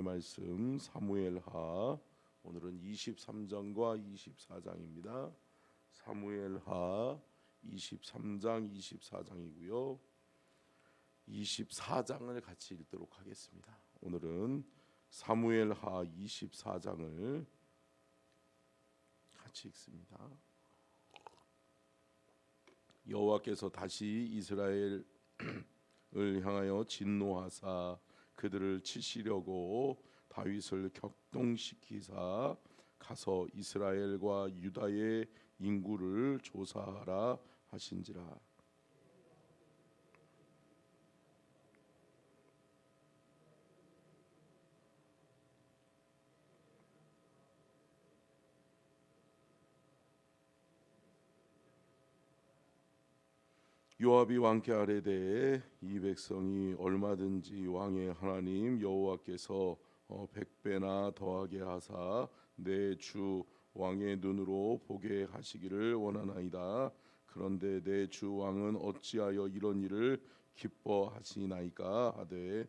말씀 사무엘하 오늘은 23장과 24장입니다. 사무엘하 23장 24장이고요. 24장을 같이 읽도록 하겠습니다. 오늘은 사무엘하 24장을 같이 읽습니다. 여호와께서 다시 이스라엘을 향하여 진노하사 그들을 치시려고 다윗을 격동시키사 가서 이스라엘과 유다의 인구를 조사하라 하신지라. 요압이 왕께 아뢰되 이 백성이 얼마든지 왕의 하나님 여호와께서 100배나 더하게 하사 내 주 왕의 눈으로 보게 하시기를 원하나이다. 그런데 내 주 왕은 어찌하여 이런 일을 기뻐하시나이까 하되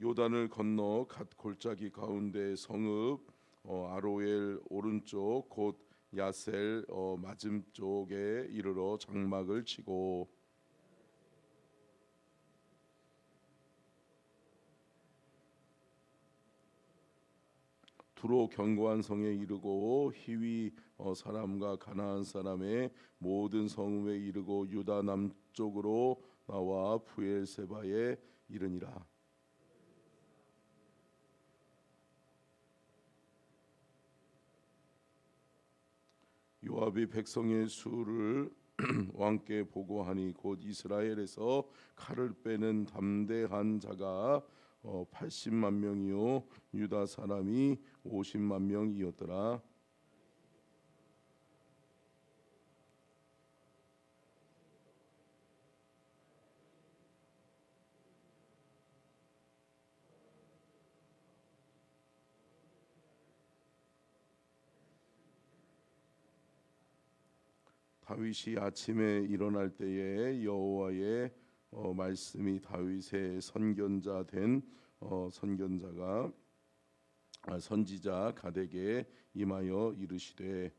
요단을 건너 갓 골짜기 가운데 성읍 아로엘 오른쪽 곧 야셀 맞은쪽에 이르러 장막을 치고 두로 견고한 성에 이르고 히위 사람과 가나안 사람의 모든 성읍에 이르고 유다 남쪽으로 나와 부엘세바에 이르니라. 요압이 백성의 수를 왕께 보고하니 곧 이스라엘에서 칼을 빼는 담대한 자가 80만 명이요 유다 사람이 50만 명이었더라. 다윗이 아침에 일어날 때에 여호와의 말씀이 다윗의 선견자 된 선견자가 선지자 갓에게 임하여 이르시되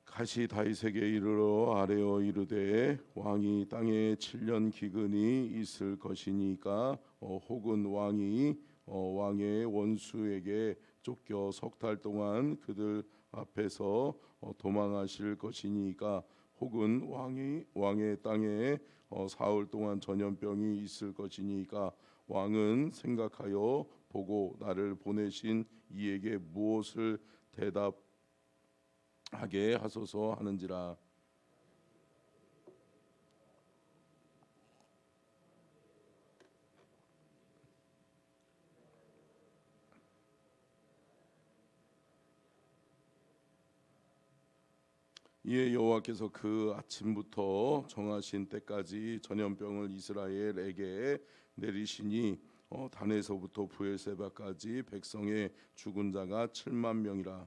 가시 다윗에게 이르러 아뢰어 이르되 왕이 땅에 7년 기근이 있을 것이니까 혹은 왕이 왕의 원수에게 쫓겨 석 달 동안 그들 앞에서 도망하실 것이니까 혹은 왕의 땅에 사흘 동안 전염병이 있을 것이니까 왕은 생각하여 보고 나를 보내신 이에게 무엇을 대답하게 하소서 하는지라. 이에 여호와께서 그 아침부터 정하신 때까지 전염병을 이스라엘에게 내리시니 단에서부터 부엘세바까지 백성의 죽은 자가 7만 명이라.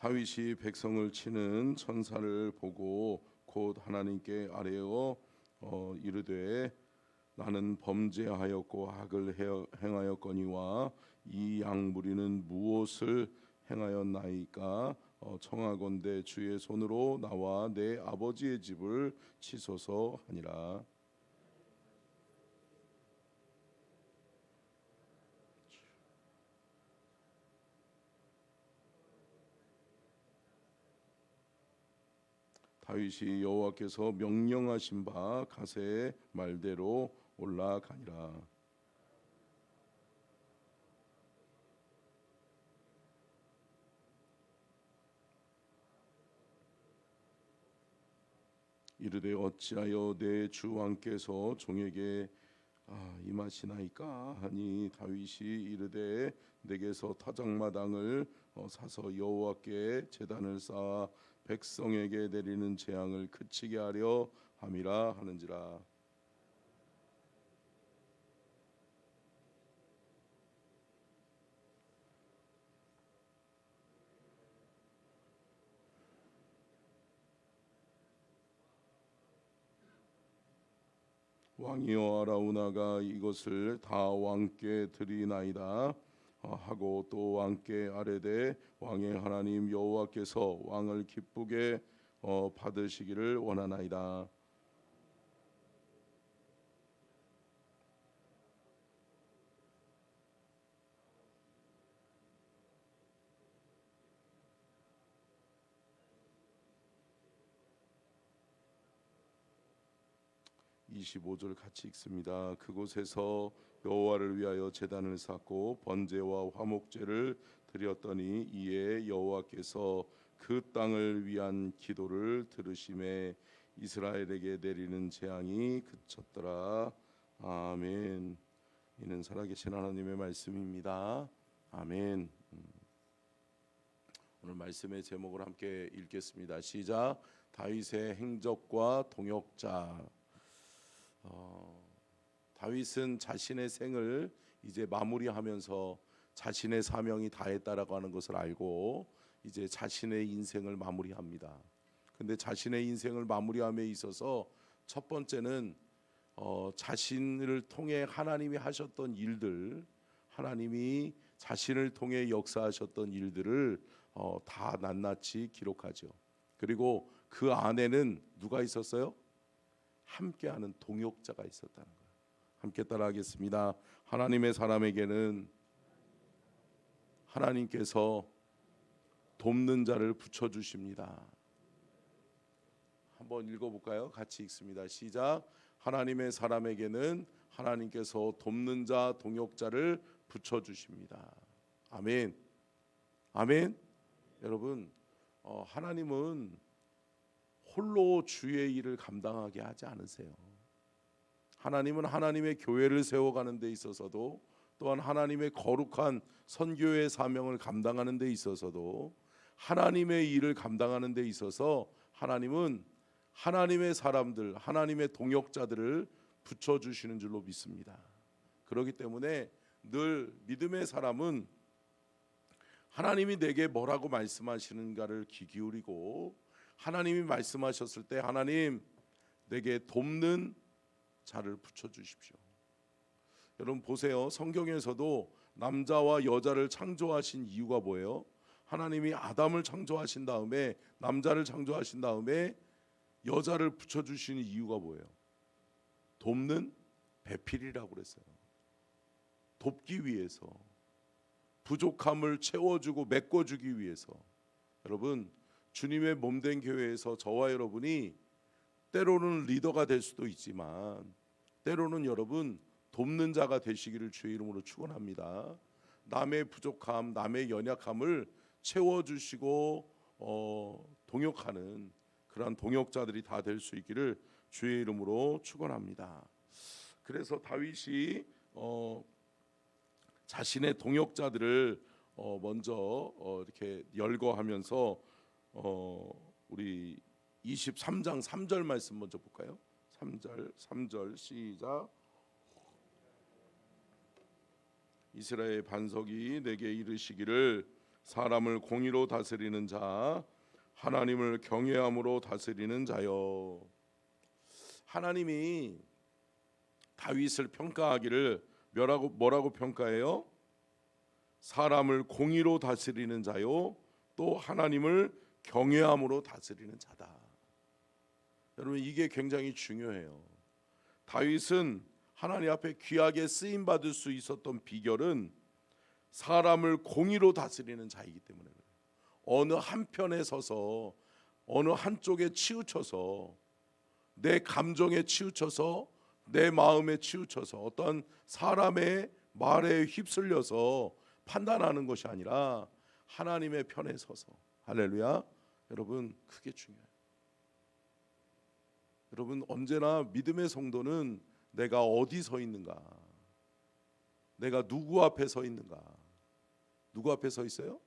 다윗이 백성을 치는 천사를 보고 곧 하나님께 아뢰어 이르되 나는 범죄하였고 악을 행하였거니와 이 양무리는 무엇을 행하였나이까 청하건대 주의 손으로 나와 내 아버지의 집을 치소서 하니라. 다윗이 여호와께서 명령하신 바 가세의 말대로 올라가니라. 이르되 어찌하여 내 주 왕께서 종에게 임하시나이까 하니 다윗이 이르되 내게서 타작마당을 사서 여호와께 제단을 쌓아 백성에게 내리는 재앙을 그치게 하려 함이라 하는지라. 왕이여 아라우나가 이것을 다 왕께 드리나이다 하고 또 왕께 아뢰되 왕의 하나님 여호와께서 왕을 기쁘게 받으시기를 원하나이다. (25절) 같이 읽습니다. 그곳에서 여호와를 위하여 제단을 쌓고 번제와 화목제를 드렸더니 이에 여호와께서 그 땅을 위한 기도를 들으심에 이스라엘에게 내리는 재앙이 그쳤더라. 아멘. 이는 살아계신 하나님의 말씀입니다. 아멘. 오늘 말씀의 제목을 함께 읽겠습니다. 시작. 다윗의 행적과 동역자. 다윗은 자신의 생을 이제 마무리하면서 자신의 사명이 다했다라고 하는 것을 알고 이제 자신의 인생을 마무리합니다. 근데 자신의 인생을 마무리함에 있어서 첫 번째는 자신을 통해 하나님이 하셨던 일들, 하나님이 자신을 통해 역사하셨던 일들을 다 낱낱이 기록하죠. 그리고 그 안에는 누가 있었어요? 함께하는 동역자가 있었다는 거예요. 함께 따라하겠습니다. 하나님의 사람에게는 하나님께서 돕는 자를 붙여주십니다. 한번 읽어볼까요? 같이 읽습니다. 시작. 하나님의 사람에게는 하나님께서 돕는 자, 동역자를 붙여주십니다. 아멘. 아멘. 여러분, 하나님은 홀로 주의 일을 감당하게 하지 않으세요. 하나님은 하나님의 교회를 세워가는 데 있어서도 또한 하나님의 거룩한 선교의 사명을 감당하는 데 있어서도 하나님의 일을 감당하는 데 있어서 하나님은 하나님의 사람들, 하나님의 동역자들을 붙여주시는 줄로 믿습니다. 그렇기 때문에 늘 믿음의 사람은 하나님이 내게 뭐라고 말씀하시는가를 귀 기울이고 하나님이 말씀하셨을 때 하나님 내게 돕는 자를 붙여주십시오. 여러분 보세요. 성경에서도 남자와 여자를 창조하신 이유가 뭐예요? 하나님이 아담을 창조하신 다음에 남자를 창조하신 다음에 여자를 붙여주시는 이유가 뭐예요? 돕는 배필이라고 그랬어요. 돕기 위해서, 부족함을 채워주고 메꿔주기 위해서. 여러분 주님의 몸된 교회에서 저와 여러분이 때로는 리더가 될 수도 있지만 때로는 여러분 돕는 자가 되시기를 주의 이름으로 축원합니다. 남의 부족함, 남의 연약함을 채워주시고 동역하는 그러한 동역자들이 다 될 수 있기를 주의 이름으로 축원합니다. 그래서 다윗이 자신의 동역자들을 먼저 이렇게 열거하면서 우리 23장 3절 말씀 먼저 볼까요? 3절 시작. 이스라엘 반석이 내게 이르시기를 사람을 공의로 다스리는 자, 하나님을 경외함으로 다스리는 자여. 하나님이 다윗을 평가하기를 뭐라고 평가해요? 사람을 공의로 다스리는 자요, 또 하나님을 경외함으로 다스리는 자다. 여러분 이게 굉장히 중요해요. 다윗은 하나님 앞에 귀하게 쓰임 받을 수 있었던 비결은 사람을 공의로 다스리는 자이기 때문에 그래요. 어느 한편에 서서 어느 한쪽에 치우쳐서 내 감정에 치우쳐서 내 마음에 치우쳐서 어떤 사람의 말에 휩쓸려서 판단하는 것이 아니라 하나님의 편에 서서, 할렐루야. 여러분 그게 중요해요. 여러분, 언제나 믿음의 성도는 내가 어디 서 있는가, 내가 누구 앞에 서 있는가. 누구 앞에 서 있어요?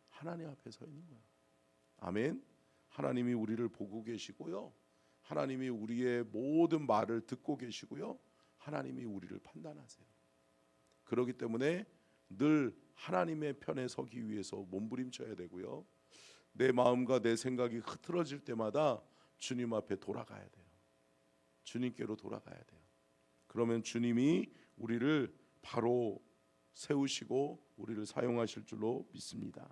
하나님 앞에 서 있는 거야. 아멘. 하나님이 우리를 보고 계시고요, 하나님이 우리의 모든 말을 듣고 계시고요, 하나님이 우리를 판단하세요. 그렇기 때문에 늘 하나님의 편에 서기 위해서 몸부림쳐야 되고요, 내 마음과 내 생각이 흐트러질 때마다 주님 앞에 돌아가야 돼요. 주님께로 돌아가야 돼요. 그러면 주님이 우리를 바로 세우시고 우리를 사용하실 줄로 믿습니다.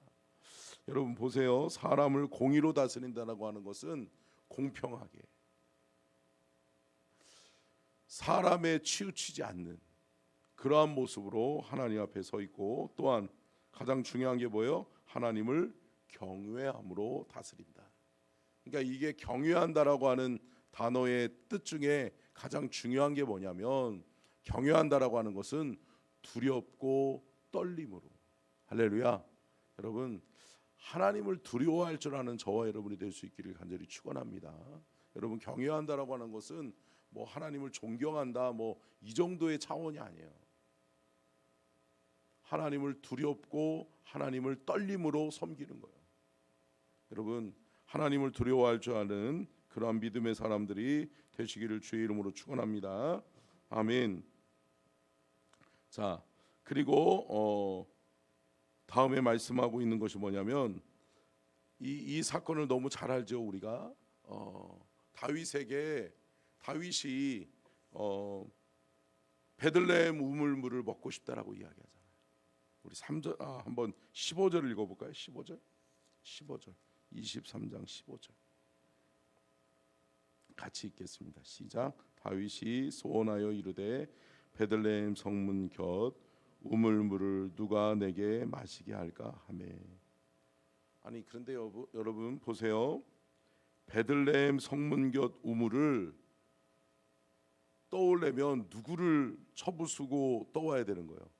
여러분 보세요. 사람을 공의로 다스린다라고 하는 것은 공평하게, 사람에 치우치지 않는 그러한 모습으로 하나님 앞에 서 있고, 또한 가장 중요한 게 뭐예요? 하나님을 경외함으로 다스린다. 그러니까 이게 경외한다라고 하는 단어의 뜻 중에 가장 중요한 게 뭐냐면, 경외한다라고 하는 것은 두렵고 떨림으로. 할렐루야. 여러분, 하나님을 두려워할 줄 아는 저와 여러분이 될 수 있기를 간절히 축원합니다. 여러분, 경외한다라고 하는 것은 뭐 하나님을 존경한다 뭐 이 정도의 차원이 아니에요. 하나님을 두렵고 하나님을 떨림으로 섬기는 거예요. 여러분, 하나님을 두려워할 줄 아는 그러한 믿음의 사람들이 되시기를 주의 이름으로 축원합니다. 아멘. 자, 그리고 다음에 말씀하고 있는 것이 뭐냐면, 이 사건을 너무 잘 알죠. 우리가 다윗이 베들레헴 우물물을 먹고 싶다라고 이야기하잖아요. 우리 3절 한번 15절 읽어볼까요? 15절 23장 15절 같이 읽겠습니다. 시작. 다윗이 소원하여 이르되 베들레헴 성문 곁 우물물을 누가 내게 마시게 할까 하매. 아니 그런데 여러분 보세요. 베들레헴 성문 곁 우물을 떠오려면 누구를 쳐부수고 떠와야 되는 거예요?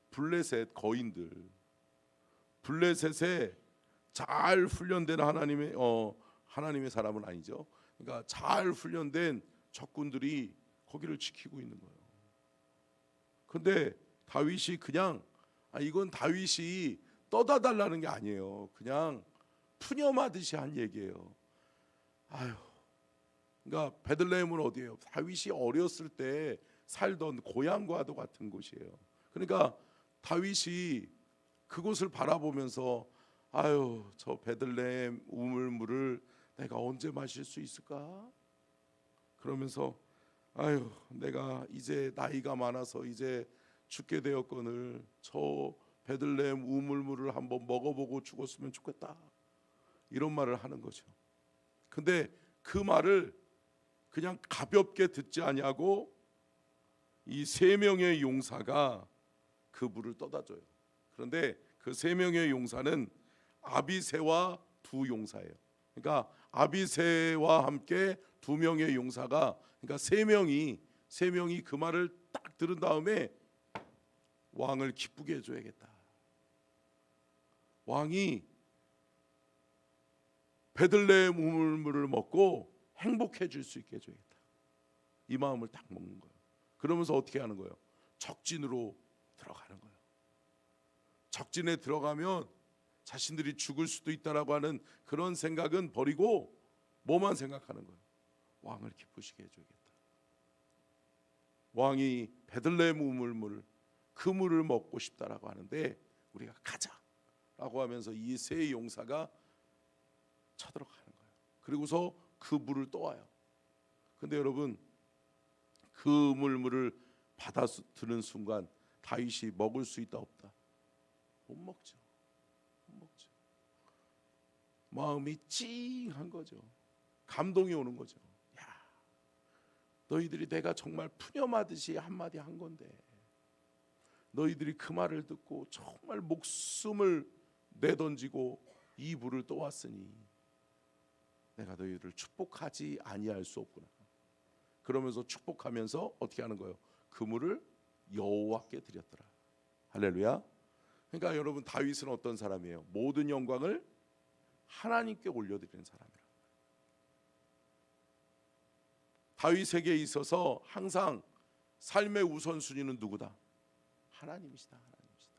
블레셋 거인들. 블레셋에 잘 훈련된 하나님의 사람은 아니죠. 그러니까 잘 훈련된 적군들이 거기를 지키고 있는 거예요. 근데 다윗이 그냥 이건 다윗이 떠다 달라는 게 아니에요. 그냥 푸념하듯이 한 얘기예요. 그러니까 베들레헴은 어디예요? 다윗이 어렸을 때 살던 고향과도 같은 곳이에요. 그러니까 다윗이 그곳을 바라보면서 저 베들레헴 우물물을 내가 언제 마실 수 있을까? 그러면서 내가 이제 나이가 많아서 이제 죽게 되었거늘 저 베들레헴 우물물을 한번 먹어보고 죽었으면 좋겠다, 이런 말을 하는 거죠. 근데 그 말을 그냥 가볍게 듣지 아니하고 이 세 명의 용사가 그 물을 떠다 줘요. 그런데 그 세 명의 용사는 아비새와 두 용사예요. 그러니까 아비새와 함께 두 명의 용사가, 그러니까 세 명이 그 말을 딱 들은 다음에 왕을 기쁘게 해줘야겠다. 왕이 베들레헴 우물물을 먹고 행복해질 수 있게 해줘야겠다. 이 마음을 딱 먹는 거예요. 그러면서 어떻게 하는 거예요? 적진으로 들어가는 거예요. 적진에 들어가면 자신들이 죽을 수도 있다라고 하는 그런 생각은 버리고 뭐만 생각하는 거예요? 왕을 기쁘시게 해줘야겠다. 왕이 베들레헴 우물물 그 물을 먹고 싶다라고 하는데 우리가 가자라고 하면서 이 세 용사가 쳐들어가는 거예요. 그리고서 그 물을 떠와요. 근데 여러분, 그 물물을 받아들은 순간 다윗이 먹을 수 있다 없다? 못 먹죠. 마음이 찡한 거죠. 감동이 오는 거죠. 야, 너희들이 내가 정말 푸념하듯이 한마디 한 건데 너희들이 그 말을 듣고 정말 목숨을 내던지고 이 물을 떠왔으니 내가 너희들을 축복하지 아니할 수 없구나. 그러면서 축복하면서 어떻게 하는 거예요? 그 물을 여호와께 드렸더라. 할렐루야. 그러니까 여러분, 다윗은 어떤 사람이에요? 모든 영광을 하나님께 올려드리는 사람이라. 다윗에게 있어서 항상 삶의 우선순위는 누구다? 하나님이시다. 하나님이시다.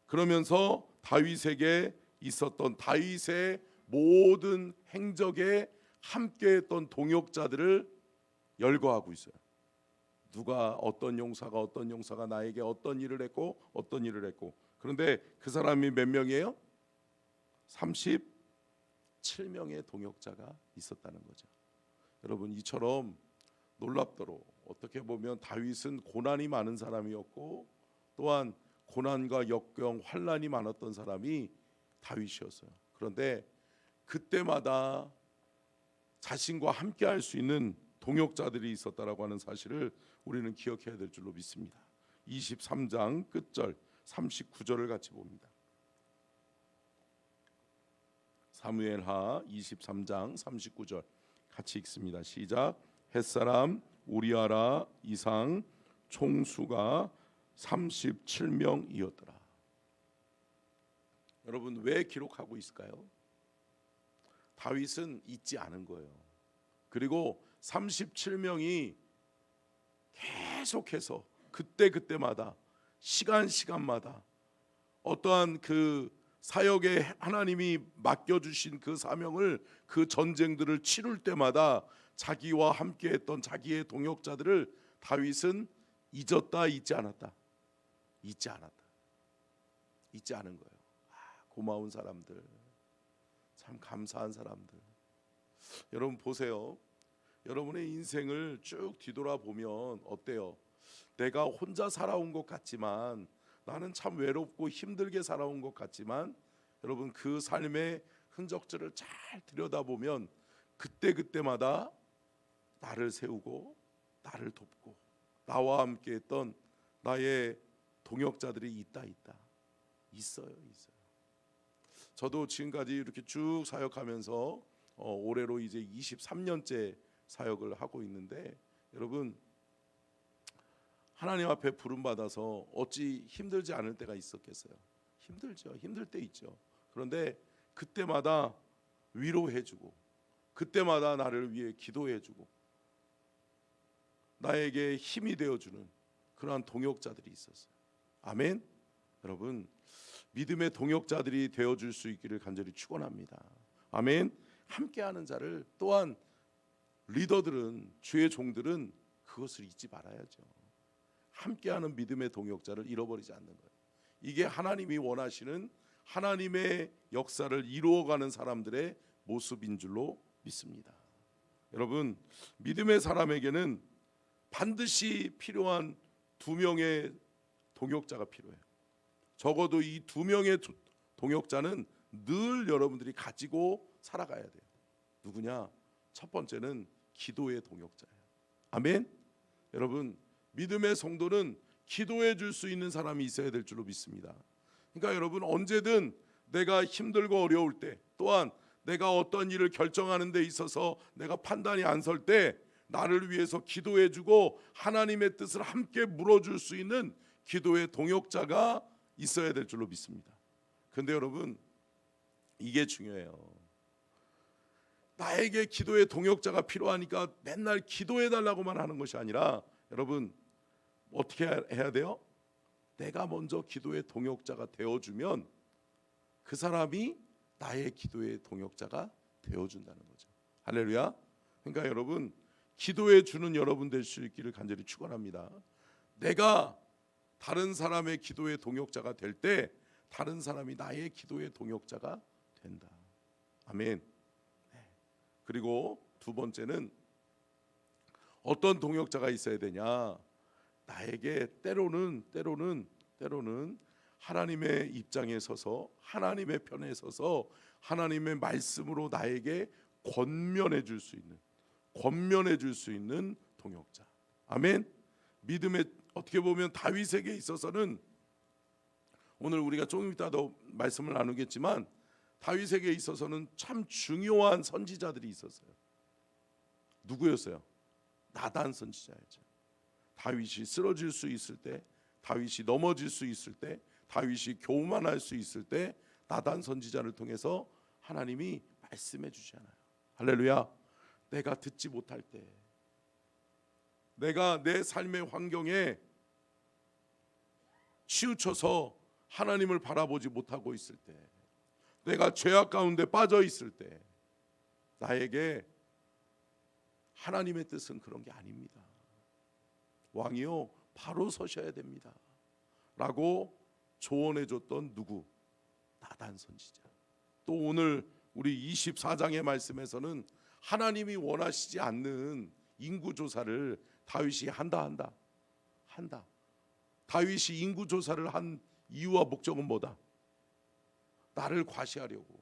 그러면서 다윗에게 있었던 다윗의 모든 행적에 함께했던 동역자들을 열거하고 있어요. 누가 어떤 용사가 나에게 어떤 일을 했고 어떤 일을 했고. 그런데 그 사람이 몇 명이에요? 37명의 동역자가 있었다는 거죠. 여러분, 이처럼 놀랍도록 어떻게 보면 다윗은 고난이 많은 사람이었고 또한 고난과 역경, 환난이 많았던 사람이 다윗이었어요. 그런데 그때마다 자신과 함께 할 수 있는 동역자들이 있었다라고 하는 사실을 우리는 기억해야 될 줄로 믿습니다. 23장 끝절 39절을 같이 봅니다. 사무엘하 23장 39절 같이 읽습니다. 시작. 햇사람 우리아라 이상 총수가 37명이었더라. 여러분, 왜 기록하고 있을까요? 다윗은 잊지 않은 거예요. 그리고 37명이 계속해서 그때마다 시간마다 어떠한 그 사역에 하나님이 맡겨주신 그 사명을, 그 전쟁들을 치룰 때마다 자기와 함께했던 자기의 동역자들을 다윗은 잊었다, 잊지 않았다? 잊지 않았다. 잊지 않은 거예요. 고마운 사람들, 참 감사한 사람들. 여러분 보세요. 여러분의 인생을 쭉 뒤돌아보면 어때요? 내가 혼자 살아온 것 같지만, 나는 참 외롭고 힘들게 살아온 것 같지만, 여러분 그 삶의 흔적들을 잘 들여다보면 그때마다 나를 세우고 나를 돕고 나와 함께 했던 나의 동역자들이 있어요. 저도 지금까지 이렇게 쭉 사역하면서 올해로 이제 23년째 사역을 하고 있는데, 여러분 하나님 앞에 부름받아서 어찌 힘들지 않을 때가 있었겠어요? 힘들죠. 힘들 때 있죠. 그런데 그때마다 위로해주고 그때마다 나를 위해 기도해주고 나에게 힘이 되어주는 그러한 동역자들이 있었어요. 아멘. 여러분, 믿음의 동역자들이 되어줄 수 있기를 간절히 축원합니다. 아멘. 함께하는 자를, 또한 리더들은, 주의 종들은 그것을 잊지 말아야죠. 함께하는 믿음의 동역자를 잃어버리지 않는 거예요. 이게 하나님이 원하시는 하나님의 역사를 이루어가는 사람들의 모습인 줄로 믿습니다. 여러분, 믿음의 사람에게는 반드시 필요한 2명의 동역자가 필요해요. 적어도 이 2명의 동역자는 늘 여러분들이 가지고 살아가야 돼요. 누구냐? 첫 번째는 기도의 동역자예요. 아멘. 여러분, 믿음의 성도는 기도해 줄 수 있는 사람이 있어야 될 줄로 믿습니다. 그러니까 여러분, 언제든 내가 힘들고 어려울 때, 또한 내가 어떤 일을 결정하는 데 있어서 내가 판단이 안 설 때 나를 위해서 기도해 주고 하나님의 뜻을 함께 물어줄 수 있는 기도의 동역자가 있어야 될 줄로 믿습니다. 그런데 여러분, 이게 중요해요. 나에게 기도의 동역자가 필요하니까 맨날 기도해 달라고만 하는 것이 아니라, 여러분 어떻게 해야 돼요? 내가 먼저 기도의 동역자가 되어주면 그 사람이 나의 기도의 동역자가 되어준다는 거죠. 할렐루야. 그러니까 여러분, 기도해 주는 여러분 될 수 있기를 간절히 축원합니다. 내가 다른 사람의 기도의 동역자가 될 때 다른 사람이 나의 기도의 동역자가 된다. 아멘. 그리고 두 번째는 어떤 동역자가 있어야 되냐? 나에게 때로는 하나님의 입장에 서서, 하나님의 편에 서서 하나님의 말씀으로 나에게 권면해 줄 수 있는 동역자. 아멘. 믿음의, 어떻게 보면 다윗에게 있어서는, 오늘 우리가 조금 이따 더 말씀을 나누겠지만, 다윗에게 있어서는 참 중요한 선지자들이 있었어요. 누구였어요? 나단 선지자였죠. 다윗이 쓰러질 수 있을 때, 다윗이 넘어질 수 있을 때, 다윗이 교만할 수 있을 때 나단 선지자를 통해서 하나님이 말씀해 주시잖아요. 할렐루야. 내가 듣지 못할 때, 내가 내 삶의 환경에 치우쳐서 하나님을 바라보지 못하고 있을 때, 내가 죄악 가운데 빠져 있을 때, 나에게 하나님의 뜻은 그런 게 아닙니다. 왕이요, 바로 서셔야 됩니다 라고 조언해 줬던 누구? 나단 선지자. 또 오늘 우리 24장의 말씀에서는 하나님이 원하시지 않는 인구조사를 다윗이 한다. 다윗이 인구조사를 한 이유와 목적은 뭐다? 나를 과시하려고.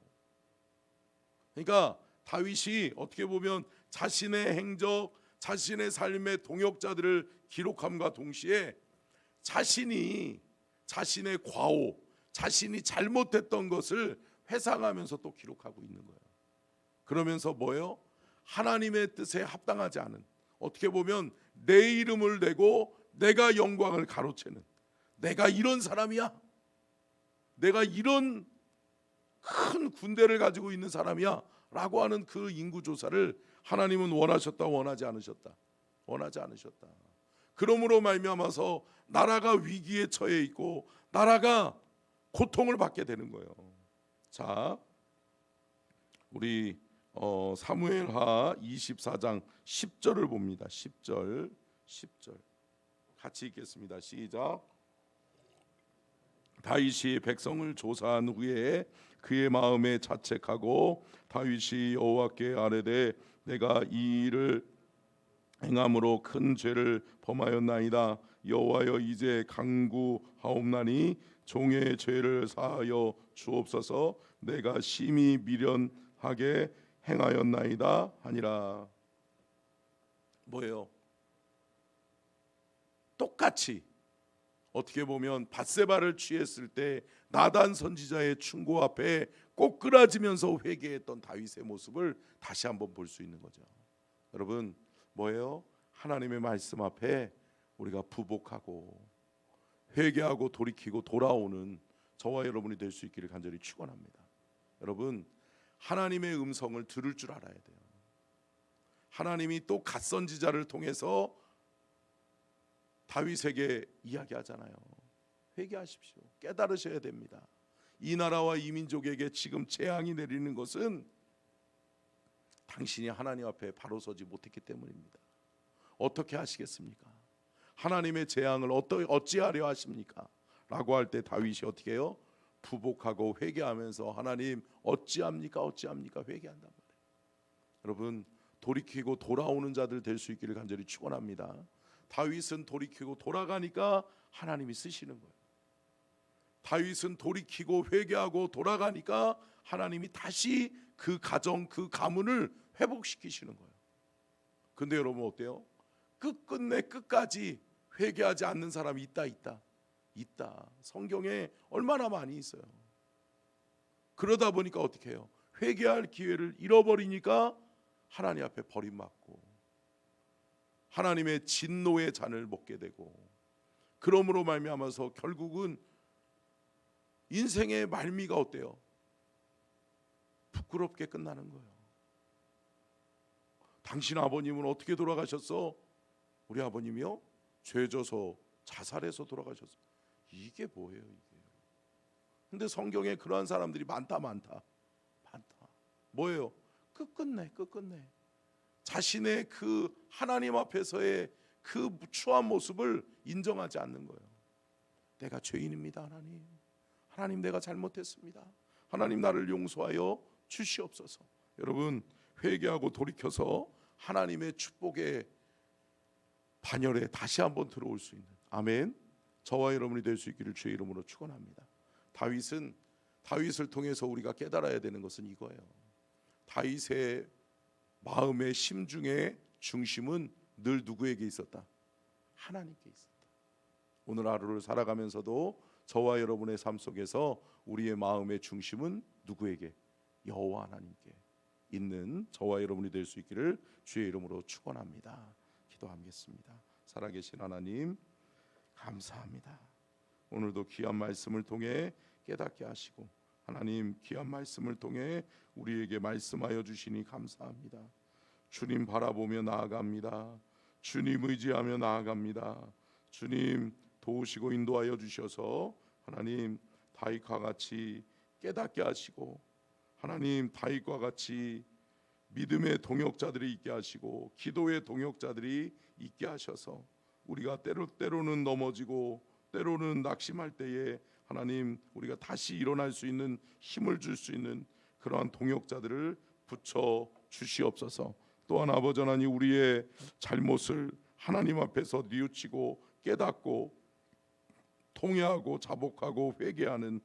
그러니까 다윗이 어떻게 보면 자신의 행적, 자신의 삶의 동역자들을 기록함과 동시에 자신의 과오, 자신이 잘못했던 것을 회상하면서 또 기록하고 있는 거예요. 그러면서 뭐예요? 하나님의 뜻에 합당하지 않은, 어떻게 보면 내 이름을 내고 내가 영광을 가로채는, 내가 이런 사람이야, 내가 이런 큰 군대를 가지고 있는 사람이야 라고 하는 그 인구조사를 하나님은 원하셨다, 원하지 않으셨다? 원하지 않으셨다. 그러므로 말미암아서 나라가 위기에 처해 있고 나라가 고통을 받게 되는 거예요. 자, 우리 사무엘하 24장 10절을 봅니다. 10절 같이 읽겠습니다. 시작. 다윗이 백성을 조사한 후에 그의 마음에 자책하고 다윗이 여호와께 아뢰되 내가 이 일을 행함으로 큰 죄를 범하였나이다. 여호와여 이제 간구하옵나니 종의 죄를 사하여 주옵소서. 내가 심히 미련하게 행하였나이다 하니라. 뭐예요? 똑같이 어떻게 보면 밧세바를 취했을 때 나단 선지자의 충고 앞에 꼬꾸라지면서 회개했던 다윗의 모습을 다시 한번 볼 수 있는 거죠. 여러분, 뭐예요? 하나님의 말씀 앞에 우리가 부복하고 회개하고 돌이키고 돌아오는 저와 여러분이 될 수 있기를 간절히 축원합니다. 여러분, 하나님의 음성을 들을 줄 알아야 돼요. 하나님이 또 갓선지자를 통해서 다윗에게 이야기하잖아요. 회개하십시오. 깨달으셔야 됩니다. 이 나라와 이 민족에게 지금 재앙이 내리는 것은 당신이 하나님 앞에 바로 서지 못했기 때문입니다. 어떻게 하시겠습니까? 하나님의 재앙을 어찌하려 하십니까? 라고 할 때 다윗이 어떻게 해요? 부복하고 회개하면서 하나님 어찌합니까? 회개한단 말이에요. 여러분, 돌이키고 돌아오는 자들 될 수 있기를 간절히 축원합니다. 다윗은 돌이키고 돌아가니까 하나님이 쓰시는 거예요. 다윗은 돌이키고 회개하고 돌아가니까 하나님이 다시 그 가정, 그 가문을 회복시키시는 거예요. 근데 여러분 어때요? 끝끝내 끝까지 회개하지 않는 사람이 있다. 성경에 얼마나 많이 있어요. 그러다 보니까 어떻게 해요? 회개할 기회를 잃어버리니까 하나님 앞에 버림받고 하나님의 진노의 잔을 먹게 되고, 그러므로 말미암아서 결국은 인생의 말미가 어때요? 부끄럽게 끝나는 거예요. 당신 아버님은 어떻게 돌아가셨어? 우리 아버님이요? 죄져서 자살해서 돌아가셨어. 이게 뭐예요 이게? 근데 성경에 그러한 사람들이 많다. 뭐예요? 끝끝내 자신의 그 하나님 앞에서의 그 추한 모습을 인정하지 않는 거예요. 내가 죄인입니다. 하나님 내가 잘못했습니다. 하나님 나를 용서하여 주시옵소서. 여러분, 회개하고 돌이켜서 하나님의 축복의 반열에 다시 한번 들어올 수 있는, 아멘, 저와 여러분이 될 수 있기를 주의 이름으로 축원합니다. 다윗을 통해서 우리가 깨달아야 되는 것은 이거예요. 다윗의 마음의 심중의 중심은 늘 누구에게 있었다? 하나님께 있었다. 오늘 하루를 살아가면서도 저와 여러분의 삶 속에서 우리의 마음의 중심은 누구에게? 여호와 하나님께 있는 저와 여러분이 될 수 있기를 주의 이름으로 축원합니다. 기도하겠습니다. 살아계신 하나님, 감사합니다. 오늘도 귀한 말씀을 통해 깨닫게 하시고 하나님 귀한 말씀을 통해 우리에게 말씀하여 주시니 감사합니다. 주님 바라보며 나아갑니다. 주님 의지하며 나아갑니다. 주님 도우시고 인도하여 주셔서 하나님 다윗과 같이 깨닫게 하시고, 하나님 다윗과 같이 믿음의 동역자들이 있게 하시고 기도의 동역자들이 있게 하셔서 우리가 때로는 넘어지고 때로는 낙심할 때에 하나님 우리가 다시 일어날 수 있는 힘을 줄 수 있는 그러한 동역자들을 붙여 주시옵소서. 또한 아버지 하나님, 우리의 잘못을 하나님 앞에서 뉘우치고 깨닫고 통회하고 자복하고 회개하는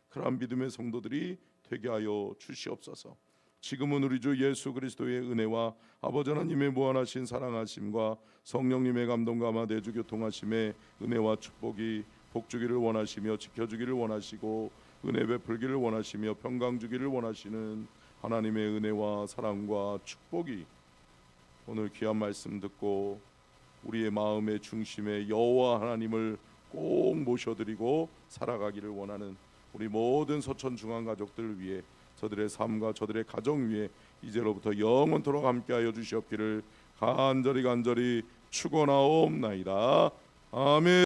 그러한 믿음의 성도들이 되게 하여 주시옵소서. 지금은 우리 주 예수 그리스도의 은혜와 아버지 하나님의 무한하신 사랑하심과 성령님의 감동과 마대주 교통하심의 은혜와 축복이 복주기를 원하시며 지켜주기를 원하시고 은혜 베풀기를 원하시며 평강 주기를 원하시는 하나님의 은혜와 사랑과 축복이 오늘 귀한 말씀 듣고 우리의 마음의 중심에 여호와 하나님을 꼭 모셔드리고 살아가기를 원하는 우리 모든 서천 중앙 가족들을 위해, 저들의 삶과 저들의 가정 위에 이제로부터 영원토록 함께하여 주시옵기를 간절히 축원하옵나이다. 아멘.